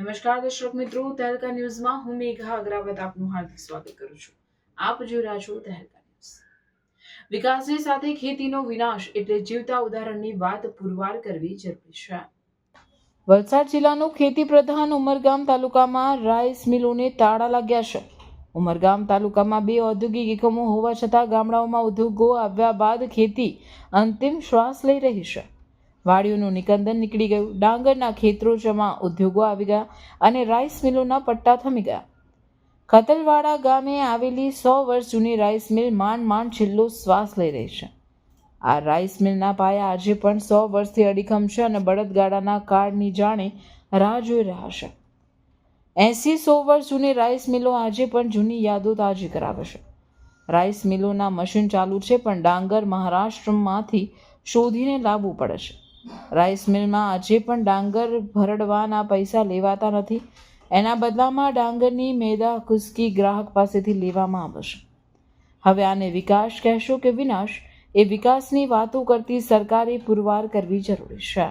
નમસ્કાર દર્શક મિત્રો, તહેલકા ન્યૂઝમાં હું મેઘા અગ્રવાલ આપનું હાર્દિક સ્વાગત કરું છું. આપ જોઈ રહ્યા છો તહેલકા ન્યૂઝ. વિકાસની સાથે ખેતીનો વિનાશ એટલે જીવતા ઉદાહરણની વાત પુરવાર કરવી જરૂરી છે. વલસાડ જિલ્લાનું ખેતી પ્રધાન ઉમરગામ તાલુકામાં રાઈસ મિલોને તાળા લાગ્યા છે. ઉમરગામ તાલુકામાં 2 ઔદ્યોગિક એકમો હોવા છતાં ગામડાઓમાં ઉદ્યોગો આવ્યા બાદ ખેતી અંતિમ શ્વાસ લઈ રહી છે. વાડીઓનું નિકંદન નીકળી ગયું, ડાંગરના ખેતરોમાં ઉદ્યોગો આવી ગયા અને રાઈસ મિલોના પટ્ટા થમી ગયા. ખતલવાડા ગામે આવેલી 100 વર્ષ જૂની રાઈસ મિલ માંડ છેલ્લો શ્વાસ લઈ રહી છે. આ રાઈસ મિલના પાયા આજે પણ 100 વર્ષથી અડીખમ છે અને બળદગાડાના કાળની જાણે રાહ જોઈ રહ્યા છે. 80-100 વર્ષ જૂની રાઈસ મિલો આજે પણ જૂની યાદો તાજી કરાવે છે. રાઈસ મિલોના મશીન ચાલુ છે, પણ ડાંગર મહારાષ્ટ્રમાંથી શોધીને લાવવું પડે છે. રાઈસ મિલમાં આજે પણ ડાંગર ભરડવાના પૈસા લેવાતા નથી. એના બદલામાં ડાંગરની મેદા ખુશ્કી ગ્રાહક પાસેથી લેવામાં આવે છે. હવે આને વિકાસ કહેશો કે વિનાશ, એ વિકાસની વાતો કરતી સરકારે પુરવાર કરવી જરૂરી છે.